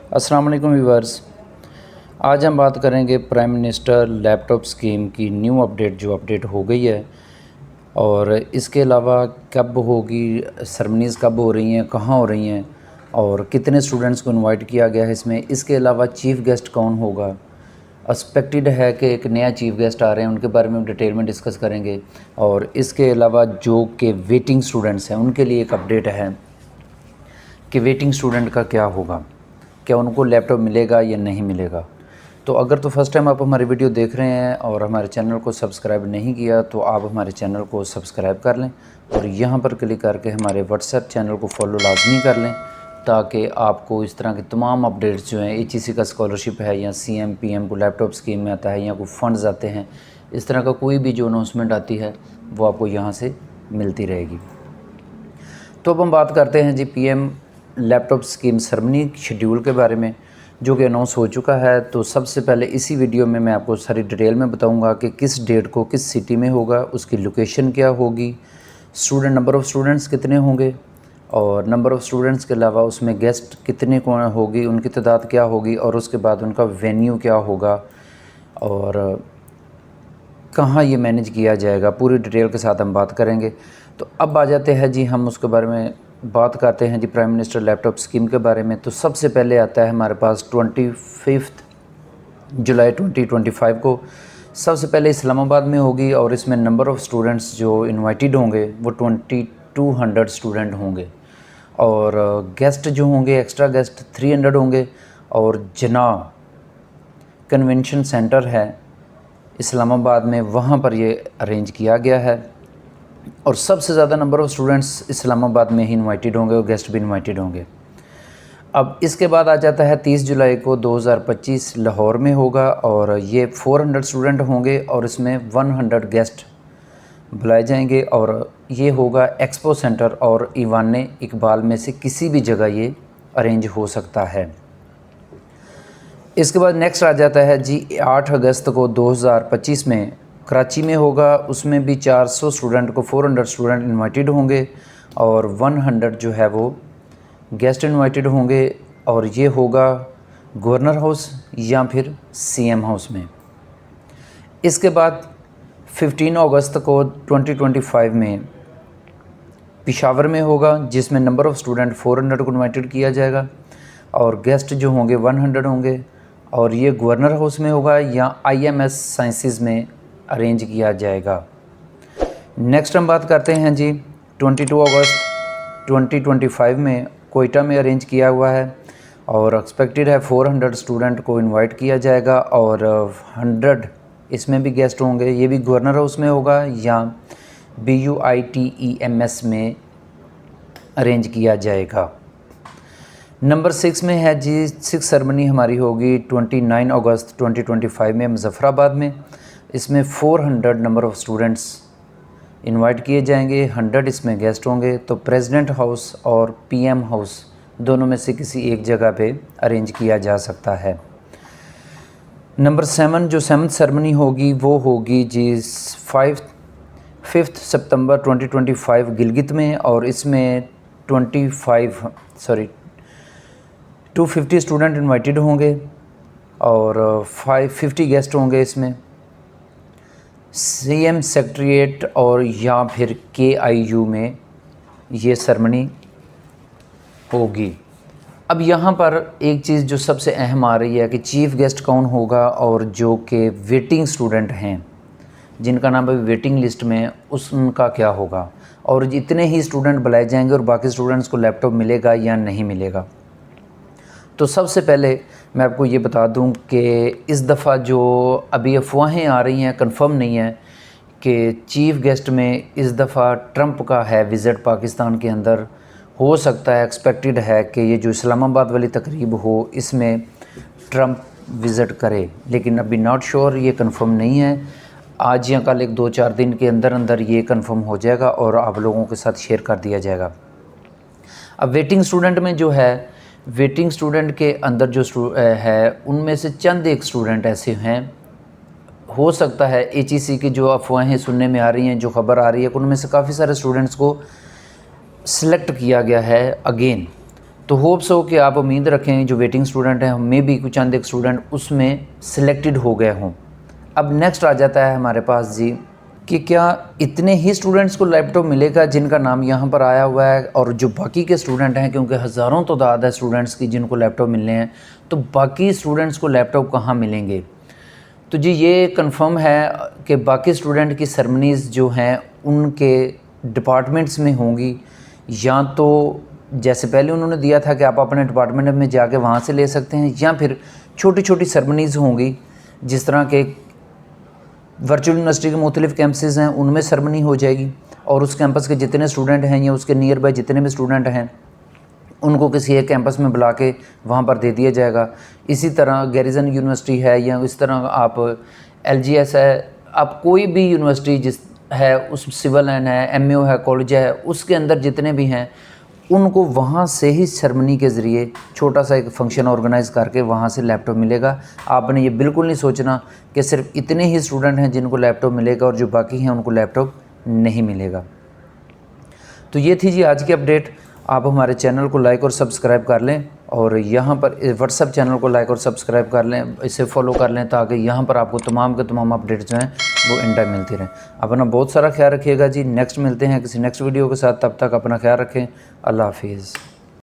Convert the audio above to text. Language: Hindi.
अस्सलाम वालेकुम व्यूअर्स। आज हम बात करेंगे प्राइम मिनिस्टर लैपटॉप स्कीम की न्यू अपडेट जो अपडेट हो गई है, और इसके अलावा कब होगी, सेरेमनीज़ कब हो रही हैं, कहाँ हो रही हैं और कितने स्टूडेंट्स को इनवाइट किया गया है इसमें। इसके अलावा चीफ़ गेस्ट कौन होगा। एक्सपेक्टेड है कि एक नया चीफ़ गेस्ट आ रहे हैं, उनके बारे में डिटेल में डिस्कस करेंगे। और इसके अलावा जो कि वेटिंग स्टूडेंट्स हैं उनके लिए एक अपडेट है कि वेटिंग स्टूडेंट का क्या होगा, क्या उनको लैपटॉप मिलेगा या नहीं मिलेगा। तो अगर तो फर्स्ट टाइम आप हमारी वीडियो देख रहे हैं और हमारे चैनल को सब्सक्राइब नहीं किया तो आप हमारे चैनल को सब्सक्राइब कर लें और यहाँ पर क्लिक करके हमारे व्हाट्सएप चैनल को फॉलो लाजमी कर लें, ताकि आपको इस तरह के तमाम अपडेट्स जो हैं, एचईसी का स्कॉलरशिप है या सीएम पीएम को लैपटॉप स्कीम में आता है या कोई फ़ंड्स आते हैं, इस तरह का कोई भी जो अनाउंसमेंट आती है वो आपको यहाँ से मिलती रहेगी। तो अब हम बात करते हैं जी PM laptop scheme ceremony schedule के बारे में, जो कि अनाउंस हो चुका है। तो सबसे पहले इसी वीडियो में मैं आपको सारी डिटेल में बताऊंगा कि किस डेट को किस सिटी में होगा, उसकी लोकेशन क्या होगी, स्टूडेंट नंबर ऑफ़ स्टूडेंट्स कितने होंगे और नंबर ऑफ़ स्टूडेंट्स के अलावा उसमें गेस्ट कितने कौन होगी, उनकी तादाद क्या होगी और उसके बाद उनका वेन्यू क्या होगा और कहाँ ये मैनेज किया जाएगा, पूरी डिटेल के साथ हम बात करेंगे। तो अब आ जाते हैं जी, हम उसके बारे में बात करते हैं जी प्राइम मिनिस्टर लैपटॉप स्कीम के बारे में। तो सबसे पहले आता है हमारे पास 25 जुलाई 2025 को सबसे पहले इस्लामाबाद में होगी और इसमें नंबर ऑफ़ स्टूडेंट्स जो इनवाइटेड होंगे वो 2200 स्टूडेंट होंगे और गेस्ट जो होंगे, एक्स्ट्रा गेस्ट 300 होंगे। और जना कन्वेंशन सेंटर है इस्लामाबाद में, वहाँ पर ये अरेंज किया गया है और सबसे ज़्यादा नंबर ऑफ़ स्टूडेंट्स इस्लामाबाद में ही इनवाइटेड होंगे और गेस्ट भी इनवाइटेड होंगे। अब इसके बाद आ जाता है 30 जुलाई को 2025 लाहौर में होगा और ये 400 स्टूडेंट होंगे और इसमें 100 गेस्ट बुलाए जाएंगे और ये होगा एक्सपो सेंटर और ईवान इकबाल में से किसी भी जगह ये अरेंज हो सकता है। इसके बाद नेक्स्ट आ जाता है जी 8 अगस्त को 2025 में कराची में होगा, उसमें भी 400 स्टूडेंट को 400 स्टूडेंट इनवाइटेड होंगे और 100 जो है वो गेस्ट इनवाइटेड होंगे और ये होगा गवर्नर हाउस या फिर सीएम हाउस में। इसके बाद 15 अगस्त को 2025 में पेशावर में होगा, जिसमें नंबर ऑफ़ स्टूडेंट 400 को इनवाइटेड किया जाएगा और गेस्ट जो होंगे 100 होंगे और ये गवर्नर हाउस में होगा या IMS साइंसेस में अरेंज किया जाएगा। नेक्स्ट हम बात करते हैं जी 22 अगस्त 2025 में कोयटा में अरेंज किया हुआ है और एक्सपेक्टेड है 400 स्टूडेंट को इनवाइट किया जाएगा और 100 इसमें भी गेस्ट होंगे। ये भी गवर्नर हाउस में होगा या BUITEMS में अरेंज किया जाएगा। नंबर 6 में है जी 6 सेरेमनी हमारी होगी 29 अगस्त 2025 में मुजफ्फराबाद में। इसमें 400 नंबर ऑफ़ स्टूडेंट्स इनवाइट किए जाएंगे, 100 इसमें गेस्ट होंगे। तो प्रेसिडेंट हाउस और PM हाउस दोनों में से किसी एक जगह पे अरेंज किया जा सकता है। नंबर 7 जो 7th सेरेमनी होगी वो होगी जी 5 सितंबर 2025 गिलगित में और इसमें 250 स्टूडेंट इनवाइटेड होंगे और 550 गेस्ट होंगे। इसमें CM सेक्रेटेरिएट और या फिर KIU में ये सेरेमनी होगी। अब यहाँ पर एक चीज़ जो सबसे अहम आ रही है कि चीफ़ गेस्ट कौन होगा और जो कि वेटिंग स्टूडेंट हैं जिनका नाम अभी वेटिंग लिस्ट में, उनका क्या होगा और इतने ही स्टूडेंट बुलाए जाएंगे और बाकी स्टूडेंट्स को लैपटॉप मिलेगा या नहीं मिलेगा। तो सबसे पहले मैं आपको ये बता दूं कि इस दफ़ा जो अभी अफवाहें आ रही हैं, कंफर्म नहीं है कि चीफ़ गेस्ट में इस दफ़ा ट्रंप का है विज़िट पाकिस्तान के अंदर। हो सकता है, एक्सपेक्टेड है कि ये जो इस्लामाबाद वाली तकरीब हो इसमें ट्रंप विज़िट करे, लेकिन अभी नॉट श्योर, ये कंफर्म नहीं है। आज या कल 1-2-4 दिन के अंदर अंदर ये कंफर्म हो जाएगा और आप लोगों के साथ शेयर कर दिया जाएगा। अब वेटिंग स्टूडेंट में जो है, वेटिंग स्टूडेंट के अंदर जो है उनमें से चंद एक स्टूडेंट ऐसे हैं, हो सकता है HEC की जो अफवाहें सुनने में आ रही हैं, जो ख़बर आ रही है, उनमें से काफ़ी सारे स्टूडेंट्स को सिलेक्ट किया गया है अगेन। तो होप्स हो कि आप उम्मीद रखें जो वेटिंग स्टूडेंट हैं, मे भी कुछ चंद एक स्टूडेंट उसमें सिलेक्टेड हो गए हों। अब नेक्स्ट आ जाता है हमारे पास जी कि क्या इतने ही स्टूडेंट्स को लैपटॉप मिलेगा जिनका नाम यहाँ पर आया हुआ है, और जो बाकी के स्टूडेंट हैं, क्योंकि हज़ारों तादाद है स्टूडेंट्स की जिनको लैपटॉप मिलने हैं, तो बाकी स्टूडेंट्स को लैपटॉप कहाँ मिलेंगे। तो जी ये कंफर्म है कि बाकी स्टूडेंट की सेरेमनीज़ जो हैं उनके डिपार्टमेंट्स में होंगी, या तो जैसे पहले उन्होंने दिया था कि आप अपने डिपार्टमेंट में जाके वहाँ से ले सकते हैं, या फिर छोटी छोटी सेरेमनीज़ होंगी जिस तरह के वर्चुअल यूनिवर्सिटी के मुख्तलिफ़ कैंपसेस हैं उनमें सेरेमनी हो जाएगी, और उस कैंपस के जितने स्टूडेंट हैं या उसके नियर बाय जितने भी स्टूडेंट हैं उनको किसी एक कैंपस में बुला के वहाँ पर दे दिया जाएगा। इसी तरह गैरिसन यूनिवर्सिटी है, या इस तरह आप LGS है, आप कोई भी यूनिवर्सिटी जिस है, उस सिविल लाइन है, MAU है, कॉलेज है, उसके अंदर जितने भी हैं उनको वहाँ से ही सेरेमनी के ज़रिए छोटा सा एक फ़ंक्शन ऑर्गेनाइज़ करके वहाँ से लैपटॉप मिलेगा। आपने ये बिल्कुल नहीं सोचना कि सिर्फ इतने ही स्टूडेंट हैं जिनको लैपटॉप मिलेगा और जो बाकी हैं उनको लैपटॉप नहीं मिलेगा। तो ये थी जी आज की अपडेट। आप हमारे चैनल को लाइक और सब्सक्राइब कर लें, और यहाँ पर व्हाट्सएप चैनल को लाइक और सब्सक्राइब कर लें, इसे फॉलो कर लें, ताकि यहाँ पर आपको तमाम के तमाम अपडेट्स जो हैं वो इन टाइम मिलती रहें। अपना बहुत सारा ख्याल रखिएगा जी। नेक्स्ट मिलते हैं किसी नेक्स्ट वीडियो के साथ, तब तक अपना ख्याल रखें। अल्लाह हाफिज़।